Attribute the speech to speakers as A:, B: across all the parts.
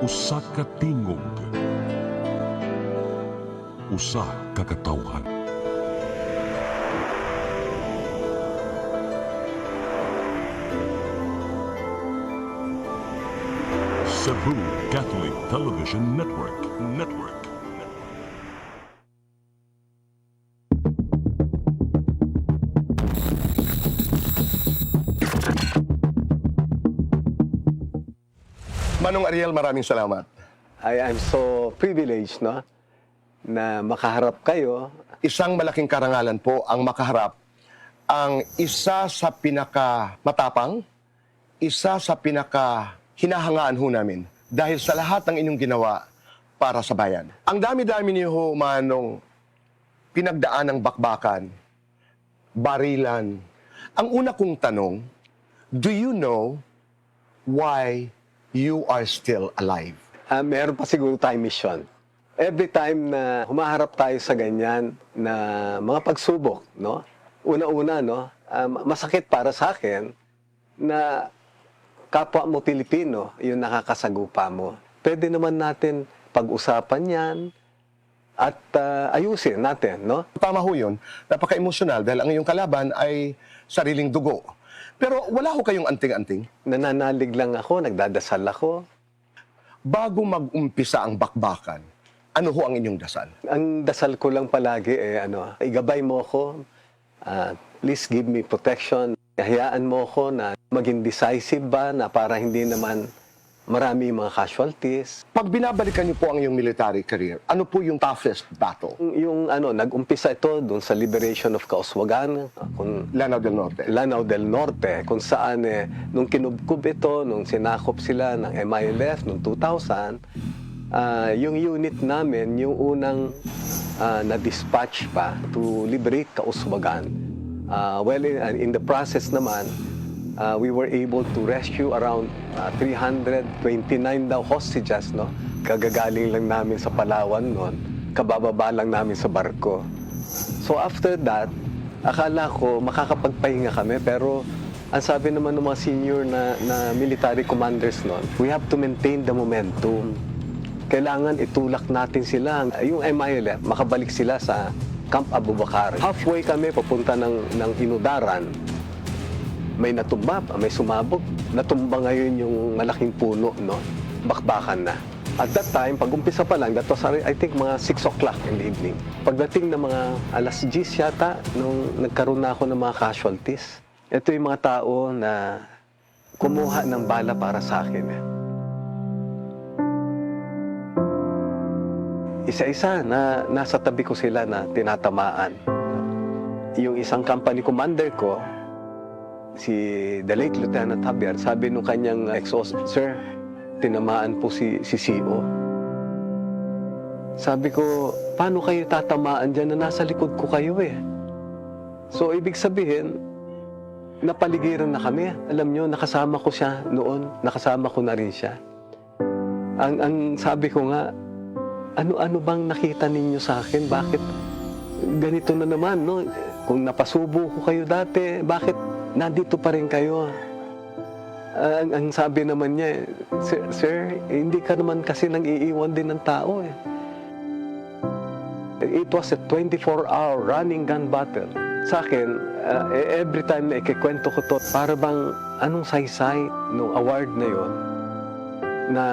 A: Usa ka tingog, usa ka katawhan. Cebu Catholic Television Network.
B: Manong Ariel, maraming salamat.
C: I'm so privileged, no, na makaharap kayo.
B: Isang malaking karangalan po ang makaharap ang isa sa pinakamatapang, isa sa pinaka-hinahangaan ho namin dahil sa lahat ng inyong ginawa para sa bayan. Ang dami-dami niyo ho, Manong, pinagdaan ng bakbakan, barilan. Ang una kong tanong, do you know why you are still alive?
C: Meron pa siguro tayong mission. Every time na humaharap tayo sa ganyan na mga pagsubok, no? Una-una, no? Masakit para sa akin na kapwa mo Pilipino yung nakakasagupa mo. Pwede naman natin pag-usapan yan at ayusin natin, no?
B: Tama ho yun, napaka-emosyonal dahil ang iyong kalaban ay sariling dugo. Pero wala ho kayong anting-anting.
C: Nananalig lang ako, nagdadasal ako.
B: Bago mag-umpisa ang bakbakan, ano ho ang inyong dasal?
C: Ang dasal ko lang palagi igabay mo ako, please give me protection. Hayaan mo ako na maging decisive ba na para hindi naman marami mga casualties.
B: Pag binabalikan niyo po ang iyong military career, ano po yung toughest battle?
C: Yung nag-umpisa ito doon sa liberation of Kauswagan,
B: Lanao del Norte.
C: Lanao del Norte, kung saan nung kinubkub ito, nung sinakop sila ng MILF noong 2000, yung unit namin, yung unang na-dispatch pa to liberate Kauswagan. In the process naman, we were able to rescue around 329 daw hostages, no? Kagagaling lang namin sa Palawan noon, kabababa lang namin sa barko. So after that, akala ko makakapagpahinga kami, pero ang sabi naman ng mga senior na military commanders noon, we have to maintain the momentum. Kailangan itulak natin sila, yung MILF, makabalik sila sa Camp Abu Bakar. Halfway kami papunta ng Inudaran, may natumba, may sumabog. Natumba ngayon yung malaking puno, no? Bakbakan na. At that time, pag-umpisa pa lang, that was, I think, mga 6 o'clock in the evening. Pagdating ng mga alas 10 yata, nung nagkaroon na ako ng mga casualties, ito yung mga tao na kumuha ng bala para sa akin. Isa-isa na nasa tabi ko sila na tinatamaan. Yung isang company commander ko, si the late Lieutenant Javier, sabi nung kanyang ex-officer, tinamaan po si CO. Sabi ko, paano kayo tatamaan dyan na nasa likod ko kayo eh? So, ibig sabihin, napaligiran na kami. Alam nyo, nakasama ko siya noon, nakasama ko na rin siya. Ang sabi ko nga, ano bang nakita ninyo sa akin? Bakit ganito na naman, no? Kung napasubo ko kayo dati, bakit nandito pa rin kayo? Ang sabi naman niya, Sir, hindi ka naman kasi nang iiwan din ng tao eh. It was a 24-hour running gun battle. Sa akin, every time na ikikwento ko to, para bang anong saysay nung award na yon na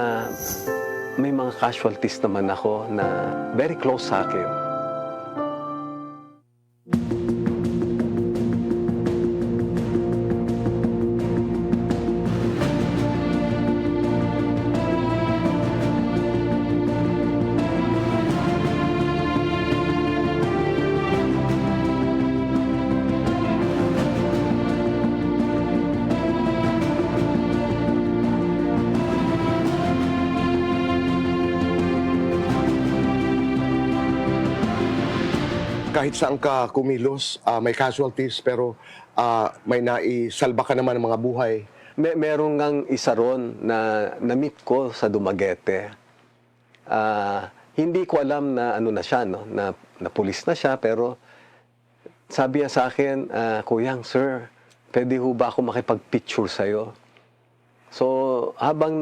C: may mga casualties naman ako na very close sa akin.
B: Kahit saan ka kumilos, may casualties, pero may naisalba ka naman ng mga buhay.
C: Meron ngang isa ron na na-meet ko sa Dumaguete. Hindi ko alam na ano na siya, no? na pulis na siya, pero sabi niya sa akin, Kuyang, sir, pwede ho ba ako makipag-picture sa'yo? So, habang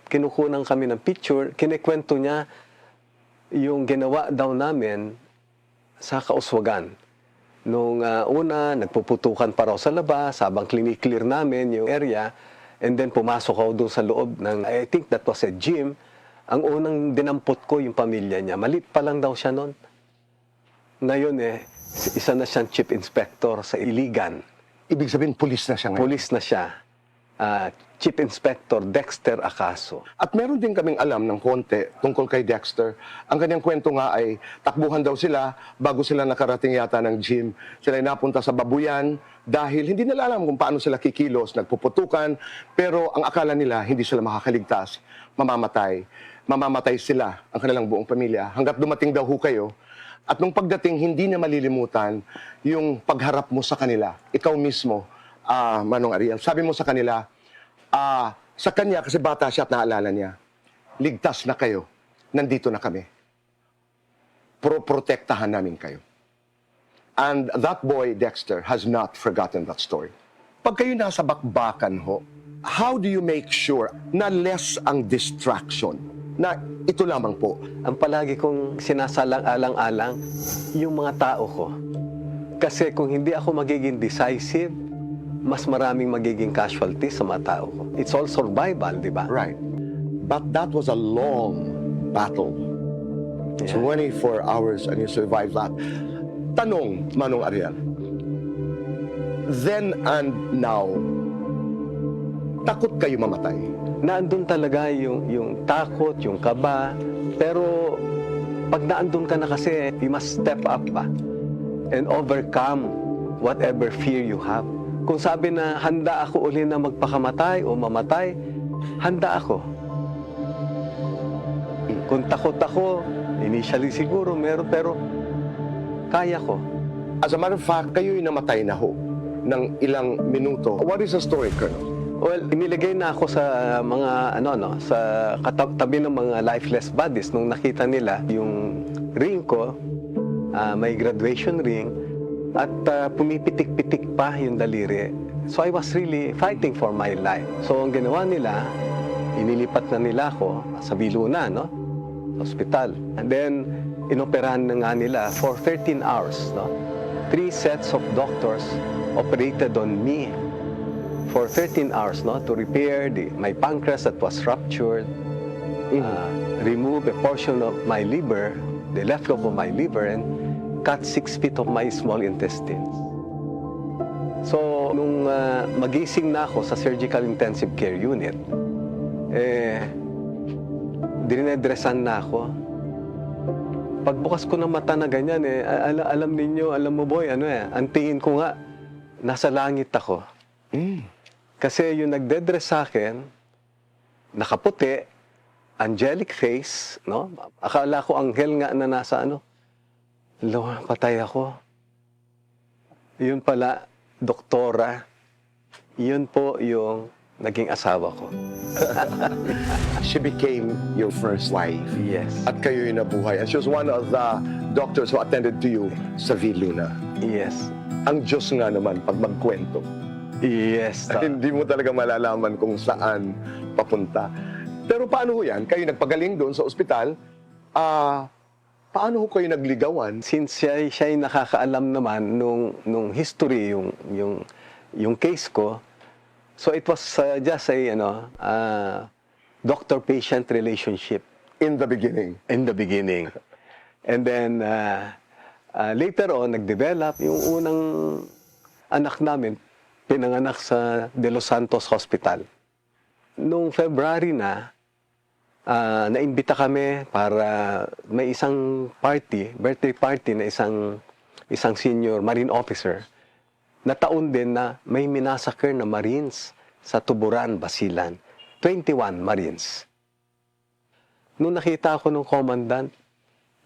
C: kinukunan kami ng picture, kinikwento niya yung ginawa daw namin sa Kauswagan. Nung una, nagpuputukan pa raw sa labas, habang kliniklear namin yung area, and then pumasok ako doon sa loob ng, I think that was a gym. Ang unang dinampot ko yung pamilya niya. Malit pa lang daw siya noon. Ngayon isa na siyang chief inspector sa Iligan.
B: Ibig sabihin, pulis na siya ngayon.
C: Pulis na siya. Chief Inspector Dexter Acaso.
B: At meron din kaming alam ng konti tungkol kay Dexter. Ang kanyang kwento nga ay takbuhan daw sila bago sila nakarating yata ng gym. Sila ay napunta sa babuyan dahil hindi nila alam kung paano sila kikilos, nagpuputukan, pero ang akala nila hindi sila makakaligtas, mamamatay. Mamamatay sila, ang kanilang buong pamilya, hanggat dumating daw ho kayo. At nung pagdating, hindi na malilimutan yung pagharap mo sa kanila. Ikaw mismo, Manong Ariel, sabi mo sa kanila, sa kanya, kasi bata siya at naalala niya, ligtas na kayo, nandito na kami. Protektahan namin kayo. And that boy, Dexter, has not forgotten that story. Pag kayo nasa bakbakan ho, how do you make sure na less ang distraction? Na ito lamang po.
C: Ang palagi kong sinasalang-alang-alang, yung mga tao ko. Kasi kung hindi ako magiging decisive, mas maraming magiging casualties sa mga tao ko. It's all survival, di ba?
B: Right. But that was a long battle.
C: Yeah.
B: 24 hours and you survived that. Tanong, Manong Ariel, then and now, takot kayo mamatay?
C: Naandun talaga yung takot, yung kaba. Pero pag naandun ka na kasi, you must step up ba? And overcome whatever fear you have. Kung sabi na handa ako uli na magpakamatay o mamatay, handa ako. Kung takot ako, initially siguro meron, pero kaya ko.
B: As a matter of fact, kayo'y namatay na ho ng ilang minuto. What is the story, Colonel?
C: Well, iniligay na ako sa mga sa tabi ng mga lifeless bodies nung nakita nila yung ring ko, may graduation ring, at pumipitik-pitik pa yung daliri. So I was really fighting for my life. So ang ginawa nila, inilipat na nila ako sa Viluna, hospital. And then inoperahan na nga nila for 13 hours, 3 sets of doctors operated on me for 13 hours, to repair my pancreas that was ruptured, remove a portion of my liver, the left lobe of my liver, and cut 6 feet of my small intestines. So, nung magising na ako sa surgical intensive care unit, dinedresan na ako. Pagbukas ko ng mata na ganyan, alam ninyo, alam mo boy, ang tingin ko nga, nasa langit ako. Kasi yung nagdedress sa akin, nakaputi, angelic face, akala ko anghel nga na nasa patay ako. Yun pala, doktora, yun po yung naging asawa ko.
B: She became your first wife.
C: Yes.
B: At kayo'y nabuhay. And she was one of the doctors who attended to you sa Viluna.
C: Yes.
B: Ang Diyos nga naman, pag magkwento,
C: Yes.
B: hindi mo talaga malalaman kung saan papunta. Pero paano ho yan? Kayo nagpagaling doon sa ospital, paano ho kayo nagligawan?
C: Since siya'y nakakaalam naman nung history, yung case ko, so it was just a doctor-patient relationship.
B: In the beginning.
C: In the beginning. And then, later on, nag-develop yung unang anak namin, pinanganak sa De Los Santos Hospital. Noong February na, naimbita kami para may isang party, birthday party na isang senior marine officer, na taon din na may minasakir na Marines sa Tuburan, Basilan. 21 Marines. Nung nakita ako ng commandant,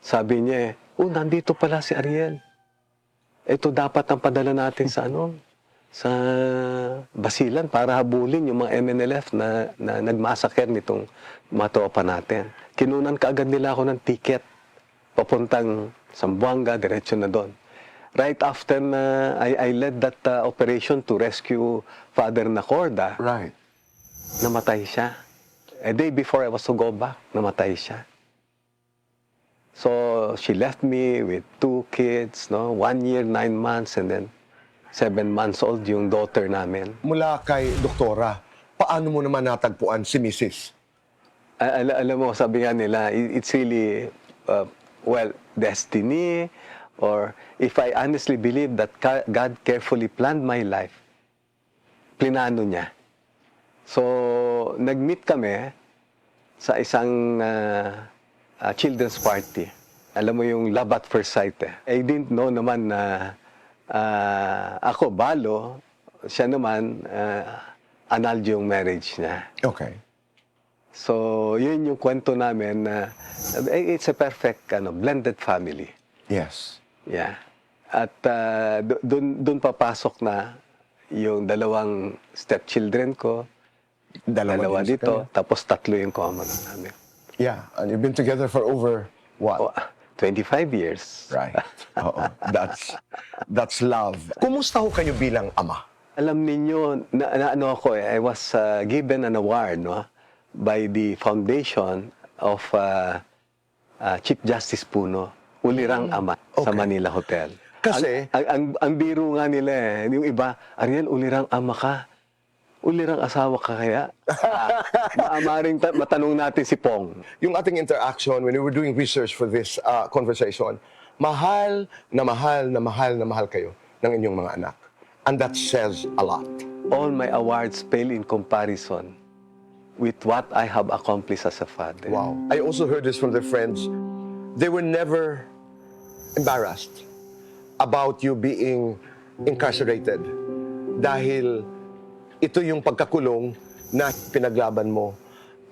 C: sabi niya, nandito pala si Ariel. Ito dapat ang padala natin sa sa Basilan para habulin yung mga MNLF na nagmasakir nitong mga tropa natin. Kinunan kaagad nila ako ng ticket papuntang Zamboanga, diretso na doon. Right after na I led that operation to rescue Father Nacorda.
B: Right.
C: namatay siya. A day before I was to go back, namatay siya. So, she left me with 2 kids, no? 1 year, 9 months, and then 7 months old yung daughter namin.
B: Mula kay doktora, paano mo naman natagpuan si Mrs.?
C: Alam mo, sabi nga nila, it's really, well, destiny, or if I honestly believe that God carefully planned my life, plinano niya. So, nag-meet kami sa isang children's party. Alam mo yung love at first sight eh. I didn't know naman na ako, balo, siya naman, annulled yung marriage niya.
B: Okay.
C: So, yun yung kwento namin na it's a perfect blended family.
B: Yes.
C: Yeah. At dun papasok na yung 2 stepchildren ko, dalawa
B: din
C: dito,
B: kayo.
C: tapos 3 yung common namin.
B: Yeah, and you've been together for over what?
C: Oh, 25 years.
B: Right. Oo. That's love. Kumusta ho kayo bilang ama?
C: Alam ninyo, ano ako I was given an award, no, by the foundation of Chief Justice Puno, Ulirang Ama, sa
B: Okay.
C: Manila Hotel.
B: Kasi-
C: ang biro nga nila yung iba, Ariel, ulirang ama ka. Ulirang asawa ka kaya? Maamaring matanong natin si Pong.
B: Yung ating interaction when we were doing research for this conversation, mahal na mahal na mahal na mahal kayo ng inyong mga anak. And that says a lot.
C: All my awards pale in comparison with what I have accomplished as a father.
B: Wow. I also heard this from their friends. They were never embarrassed about you being incarcerated dahil ito yung pagkakulong na pinaglaban mo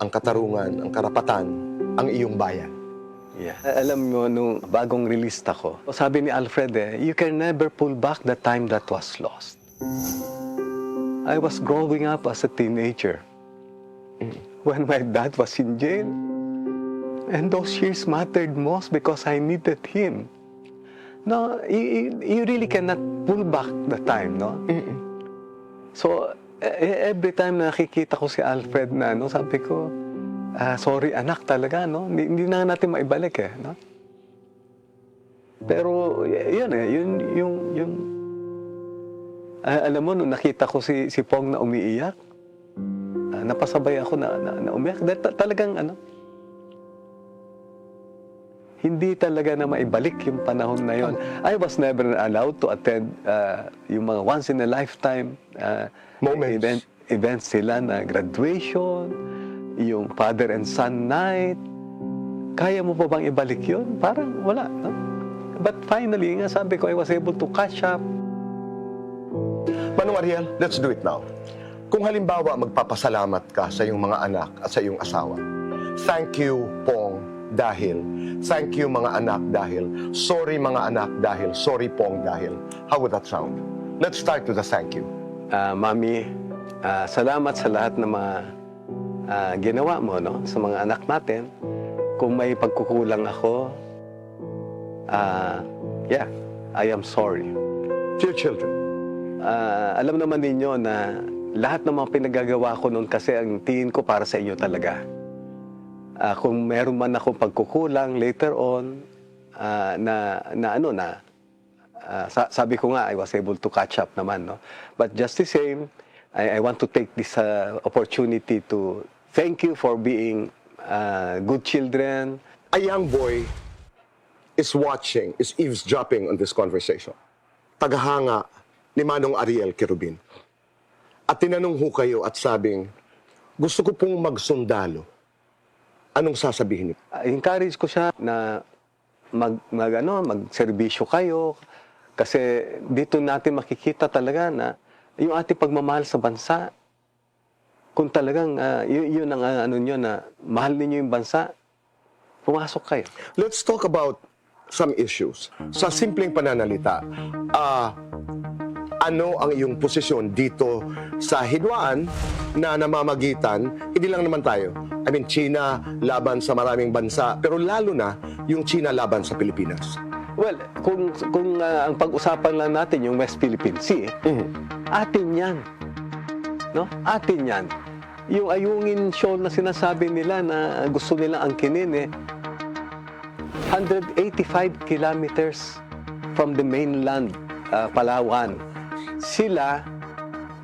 B: ang katarungan, ang karapatan, ang iyong bayan.
C: Yeah. Alam mo, nung bagong release ako, sabi ni Alfred you can never pull back the time that was lost. I was growing up as a teenager when my dad was in jail. And those years mattered most because I needed him. No, you really cannot pull back the time, no? So, every time nakikita ko si Alfred na, no, sabi ko, sorry anak talaga, no? Hindi na natin maibalik eh, no? Pero, yun yung alam mo, nung nakita ko si Pong na umiiyak, napasabay ako na umiyak. Talagang, hindi talaga na maibalik yung panahon na yon. I was never allowed to attend yung mga once in a lifetime
B: Moments.
C: events sila na graduation, yung father and son night. Kaya mo pa bang ibalik yun? Parang wala. No? But finally, nga sabi ko, I was able to catch up.
B: Manong Ariel, let's do it now. Kung halimbawa magpapasalamat ka sa iyong mga anak at sa iyong asawa, thank you, Pong, dahil. Thank you, mga anak, dahil. Sorry, mga anak, dahil. Sorry, Pong, dahil. How would that sound? Let's start with a thank you.
C: Mami, salamat sa lahat ng mga ginawa mo, no, sa mga anak natin. Kung may pagkukulang ako, yeah, I am sorry.
B: Dear children,
C: Alam naman ninyo na lahat ng mga pinagagawa ko noon kasi ang tingin ko para sa inyo talaga. Kung meron man akong pagkukulang later on, sabi ko nga, I was able to catch up naman, no? But just the same, I want to take this opportunity to thank you for being good children.
B: a young boy is watching, is eavesdropping on this conversation. Tagahanga ni Manong Ariel Querubin. At tinanong ho kayo at sabing, gusto ko pong magsundalo. Anong sasabihin niyo?
C: Encourage ko siya na magserbisyo kayo kasi dito natin makikita talaga na yung ating pagmamahal sa bansa, kung talagang yun ang nyo na mahal ninyo yung bansa, pumasok kayo.
B: Let's talk about some issues. Sa simpleng pananalita, ano ang iyong posisyon dito sa hidwaan na namamagitan, hindi lang naman tayo. I mean, China laban sa maraming bansa, pero lalo na yung China laban sa Pilipinas.
C: Well, kung ang pag-usapan lang natin yung West Philippine Sea, atin yan. No? Atin yan. Yung Ayungin Shoal na sinasabi nila na gusto nilang angkinin 185 kilometers from the mainland, Palawan. Sila,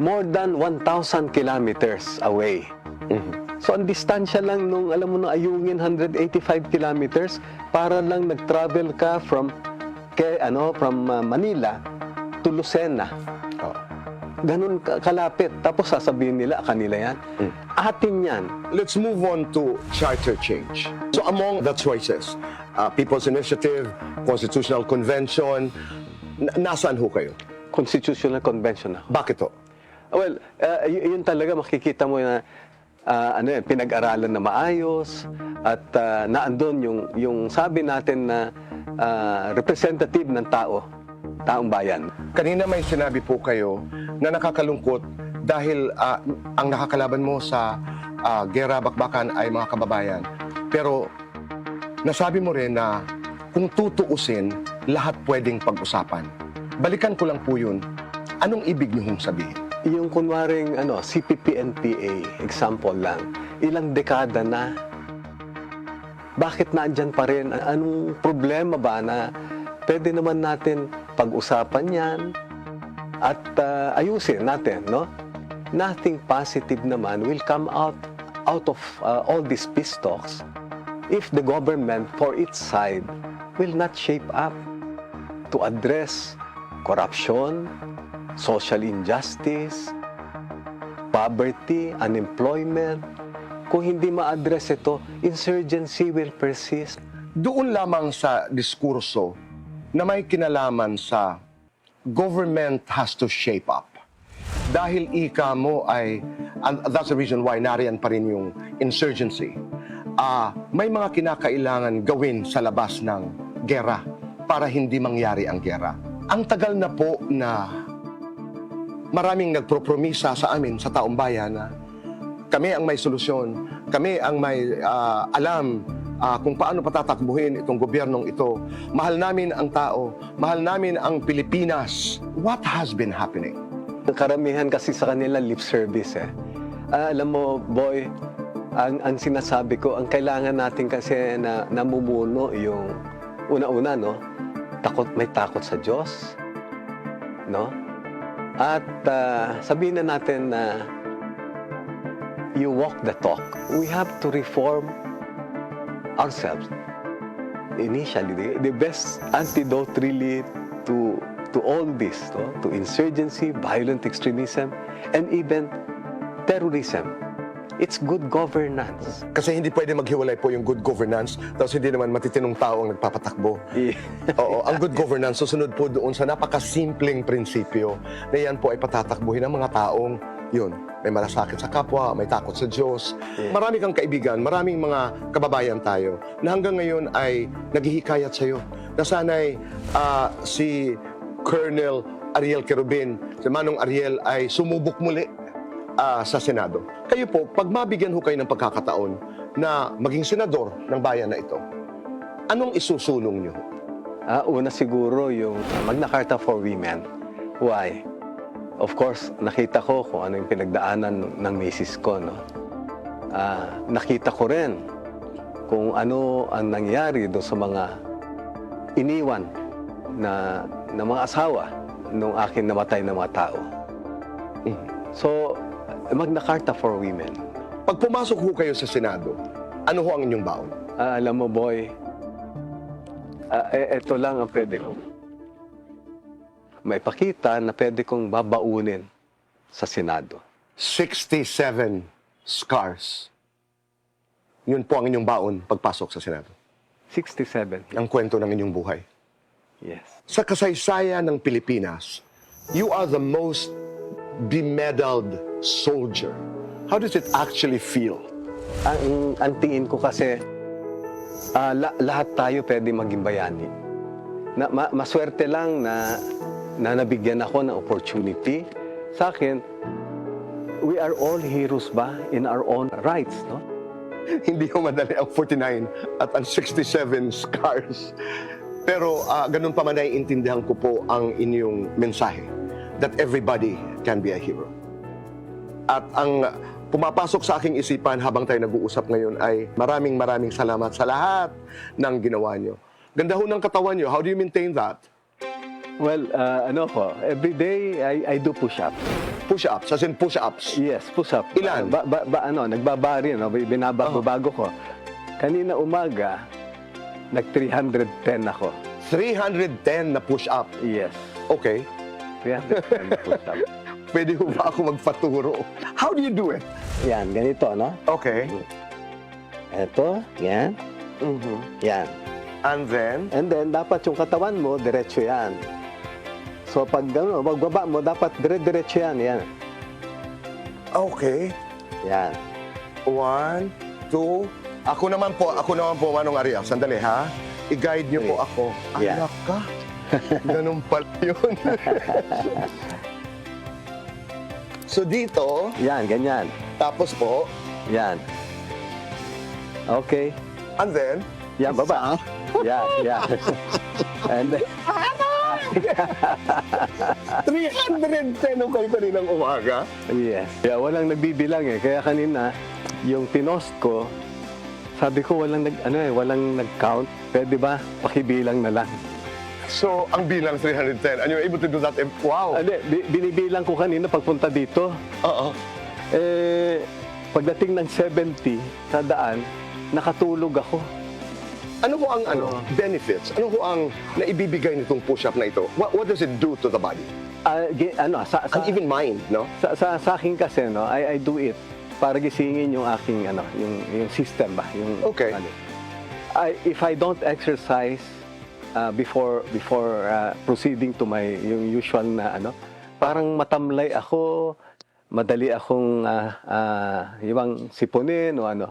C: more than 1,000 kilometers away. So, ang distansya lang nung, alam mo, nung Ayungin, 185 kilometers, para lang nag-travel ka from Manila to Lucena. Ganun kalapit. Tapos sasabihin nila, kanila yan. Atin yan.
B: Let's move on to charter change. So among the choices, People's Initiative, Constitutional Convention, nasaan ho kayo?
C: Constitutional Convention ako.
B: Bakit ho?
C: Well, yun talaga makikita mo na pinag-aralan na maayos at naandun yung sabi natin na representative ng taong bayan.
B: Kanina may sinabi po kayo na nakakalungkot dahil ang nakakalaban mo sa gera bakbakan ay mga kababayan. Pero nasabi mo rin na kung tutuusin, lahat pwedeng pag-usapan. Balikan ko lang po yun. Anong ibig niyo sabihin?
C: Yung kunwaring CPP-NPA, example lang, ilang dekada na, bakit naandyan pa rin? Anong problema ba na pwede naman natin pag-usapan yan at ayusin natin, no? Nothing positive naman will come out of all these peace talks if the government, for its side, will not shape up to address corruption, social injustice, poverty, unemployment. Kung hindi ma-address ito, insurgency will persist.
B: Doon lamang sa diskurso na may kinalaman sa government has to shape up. Dahil ika mo ay, and that's the reason why nariyan pa rin yung insurgency, may mga kinakailangan gawin sa labas ng gera para hindi mangyari ang gera. Ang tagal na po na maraming nagpropromisa sa amin, sa taong bayan, na kami ang may solusyon, kami ang may alam kung paano patatakbuhin itong gobyernong ito. Mahal namin ang tao, mahal namin ang Pilipinas. What has been happening?
C: Karamihan kasi sa kanila lip service alam mo, boy, ang sinasabi ko, ang kailangan natin kasi na namumuno yung una-una, no? May takot sa Diyos, no? At sabihin na natin na you walk the talk. We have to reform ourselves. Initially, the best antidote really to all this, to insurgency, violent extremism, and even terrorism, it's good governance.
B: Kasi hindi pwede maghiwalay po yung good governance, tapos hindi naman matitinong tao ang nagpapatakbo. Oo, ang good governance, susunod po doon sa napakasimpleng prinsipyo na yan po ay patatakbuhin ng mga taong yun, may malasakit sa kapwa, may takot sa Diyos. Marami kang kaibigan, maraming mga kababayan tayo na hanggang ngayon ay naghihikayat sa'yo. Na sana'y si Colonel Ariel Querubin, si Manong Ariel ay sumubok muli sa Senado. Kayo po, pag mabigyan ho kayo ng pagkakataon na maging senador ng bayan na ito, anong isusulong nyo?
C: Una siguro yung Magna Carta for Women. Why? Of course, nakita ko kung ano yung pinagdaanan ng misis ko, no? Nakita ko rin kung ano ang nangyari doon sa mga iniwan na mga asawa nung aking namatay na mga tao. So, Magna Carta for Women.
B: Pag pumasok ho kayo sa Senado, ano ho ang inyong baon?
C: Alam mo, boy, ito lang ang pwede ko. May pakita na pwede kong babaunin sa Senado.
B: 67 scars. Yun po ang inyong baon pagpasok sa Senado.
C: 67.
B: Ang kwento ng inyong buhay.
C: Yes.
B: Sa kasaysayan ng Pilipinas, you are the most bemedaled soldier. How does it actually feel?
C: Ang tingin ko kasi, lahat tayo pwede maging bayani. Maswerte lang na nabigyan ako ng opportunity. Sa akin, we are all heroes ba in our own rights, no?
B: Hindi ko madali ang 49 at ang 67 scars. Pero ganun pa man ay intindihan ko po ang inyong mensahe that everybody can be a hero. At ang pumapasok sa aking isipan habang tayo nag-uusap ngayon ay maraming salamat sa lahat ng ginawa nyo. Ganda ho ng katawan nyo. How do you maintain that?
C: Well, every day I do push-up.
B: Push-ups, as in push-ups.
C: Yes, push-up.
B: Ilan?
C: Nagbabari, binabago ko. Kanina umaga, nag-310 ako.
B: 310 na push-up.
C: Yes,
B: Okay.
C: 310 na push-up.
B: Pwede ho ba ako magpaturo? How do you do it?
C: Yan, ganito, no?
B: Okay.
C: Eto, yan, yan.
B: And then,
C: And then, dapat yung katawan mo, diretso yan. So, pag magbaba mo, dapat dire-diretso yan, yan.
B: okay.
C: Yan.
B: 1, 2. Ako naman po, Manong Ariel. Sandali, ha? I-guide niyo po ako.
C: Yeah.
B: Anak ka. Ganun pala yun. So dito,
C: Yan, ganyan.
B: tapos po,
C: Yan. Okay.
B: and then,
C: Yan, baba. Yan, yan. And then,
B: 310 nung kayo kaninang umaga.
C: yes. Yeah, walang nagbibilang eh. Kaya kanina, yung pinost ko, sabi ko walang nag-count. Pwede ba? Pakibilang na lang.
B: So, ang bilang 310. And you're able to do that. Wow.
C: Hindi, binibilang ko kanina pagpunta dito.
B: Oo.
C: Pagdating ng 70 sa daan, nakatulog ako.
B: Ano ho ang benefits? Ano ho ang naibibigay nitong push-up na ito? What does it do to the body? And even mind, no?
C: Sa akin kasi, no, I do it para gisingin yung aking, yung system ba? Yung,
B: Okay.
C: If I don't exercise before proceeding to my yung usual na parang matamlay ako, madali akong yung sipunin o ano.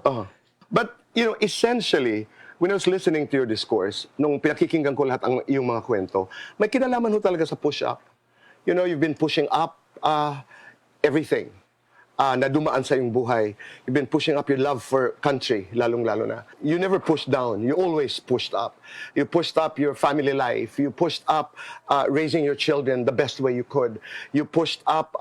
B: But, essentially, when I was listening to your discourse, nung pinakikinggan ko lahat ang iyong mga kwento, may kinalaman ho talaga sa push-up. You've been pushing up everything na dumaan sa iyong buhay. You've been pushing up your love for country, lalong-lalo na. You never pushed down. You always pushed up. You pushed up your family life. You pushed up raising your children the best way you could. You pushed up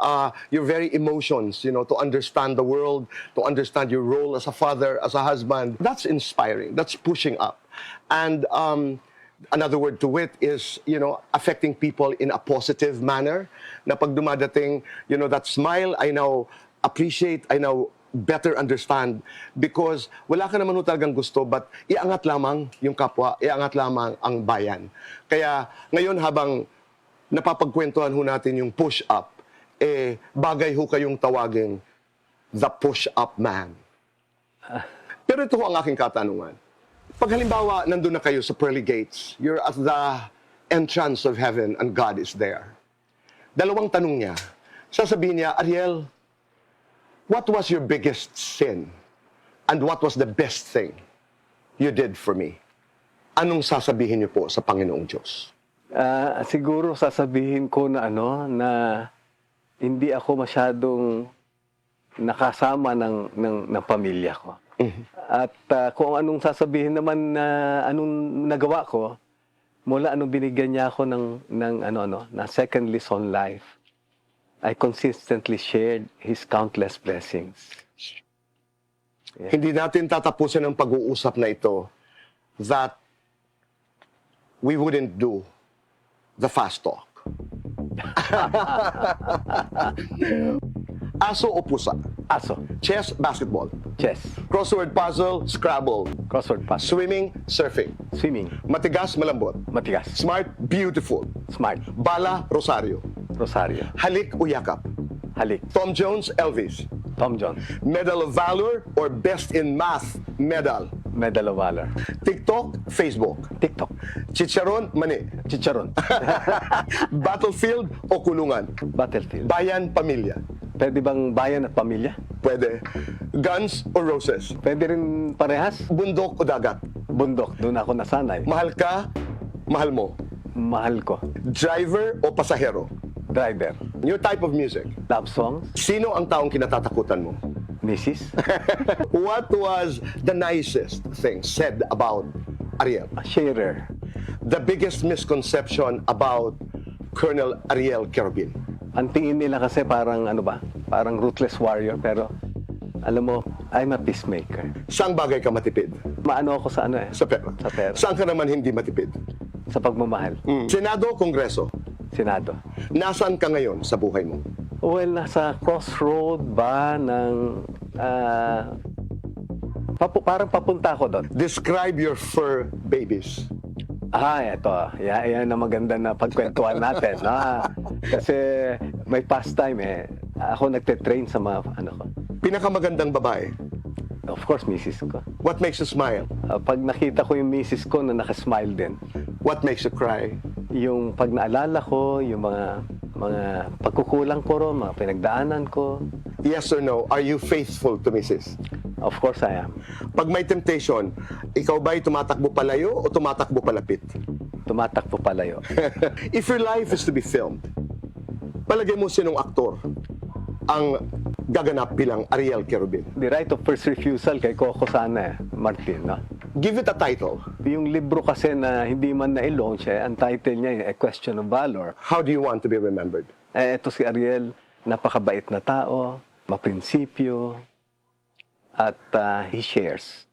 B: your very emotions, to understand the world, to understand your role as a father, as a husband. That's inspiring. That's pushing up. And another word to it is, affecting people in a positive manner. Na pag dumadating, that smile, I now appreciate, I now better understand because wala ka naman talagang gusto but iangat lamang yung kapwa, iangat lamang ang bayan. Kaya ngayon habang napapagkwentuhan ho natin yung push-up, bagay ho kayong tawaging the push-up man. Pero ito ho ang aking katanungan. Pag halimbawa, nandun na kayo sa pearly gates, you're at the entrance of heaven and God is there. Dalawang tanong niya. Sasabihin niya, Ariel, what was your biggest sin? And what was the best thing you did for me? Anong sasabihin niyo po sa Panginoong Diyos?
C: Siguro sasabihin ko na na hindi ako masyadong nakasama ng pamilya ko. At kung anong sasabihin naman na anong nagawa ko, mula anong binigyan niya ako na second lease on life, I consistently shared His countless blessings. Yeah.
B: Hindi natin tatapusin ang pag-uusap na ito that we wouldn't do the fast talk. Aso o pusa?
C: Aso.
B: Chess, basketball.
C: Chess.
B: Crossword puzzle, Scrabble.
C: Crossword puzzle.
B: Swimming, surfing.
C: Swimming.
B: Matigas, malambot.
C: Matigas.
B: Smart, beautiful.
C: Smart.
B: Bala, Rosario.
C: Rosario.
B: Halik o yakap.
C: Halik.
B: Tom Jones, Elvis.
C: Tom Jones.
B: Medal of Valor or Best in Math medal.
C: Medal of Valor.
B: TikTok, Facebook.
C: TikTok.
B: Chicharon, mani.
C: Chicharon.
B: Battlefield o kulungan.
C: Battlefield.
B: Bayan, pamilya.
C: Pwede bang bayan at pamilya?
B: Pwede. Guns o roses.
C: Pwede rin parehas?
B: Bundok o dagat.
C: Bundok. Doon ako nasanay.
B: Mahal ka, mahal mo.
C: Mahal ko.
B: Driver o pasahero.
C: Driver.
B: Your type of music.
C: Love songs.
B: Sino ang taong kinatatakutan mo?
C: Mrs.
B: What was the nicest thing said about Ariel?
C: Sharer.
B: The biggest misconception about Colonel Ariel Querubin?
C: Ang tingin nila kasi parang parang ruthless warrior, pero Alam mo, I'm a peacemaker.
B: Saang bagay ka matipid?
C: Maano ako sa ano eh?
B: Sa pera.
C: Sa pera.
B: Saan ka naman hindi matipid?
C: Sa pagmamahal.
B: Senado o Kongreso?
C: Senado.
B: Nasaan ka ngayon sa buhay mo?
C: Well, nasa crossroad ba ng... parang papunta ako doon.
B: Describe your fur babies.
C: Eto. Yan ang maganda na pagkwentuhan natin. Kasi may pastime eh. Ako nagte-train sa mga ano ko.
B: Pinakamagandang babae.
C: Of course, misis ko.
B: What makes you smile?
C: Pag nakita ko yung misis ko na nakasmile din,
B: What makes you cry?
C: yung pag naalala ko, yung mga pagkukulang ko ro, mga pinagdaanan ko,
B: Yes or no? Are you faithful to Mrs.?
C: of course I am.
B: Pag may temptation, ikaw ba'y tumatakbo palayo o tumatakbo palapit?
C: Tumatakbo palayo.
B: If your life is to be filmed, palagay mo sinong aktor ang gaganap bilang Ariel Querubin?
C: The right of first refusal kay Coco sana Martin, no?
B: Give it a title.
C: Yung libro kasi na hindi man na-launch, ang title niya, A Question of Valor.
B: How do you want to be remembered?
C: Ito si Ariel, napakabait na tao, maprinsipyo, at he shares.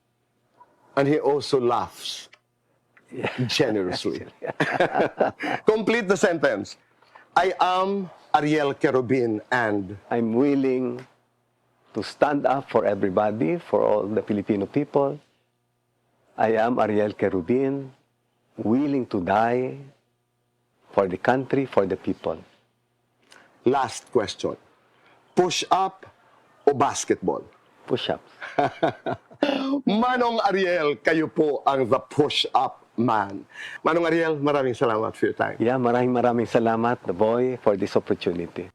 B: And he also laughs generously. Complete the sentence. I am Ariel Querubin and
C: I'm willing to stand up for everybody, for all the Filipino people. I am Ariel Querubin, willing to die for the country, for the people.
B: last question. Push-up o basketball?
C: Push-ups.
B: Manong Ariel, kayo po ang the push-up man. Manong Ariel, maraming salamat for your time.
C: Yeah, maraming salamat, the boy, for this opportunity.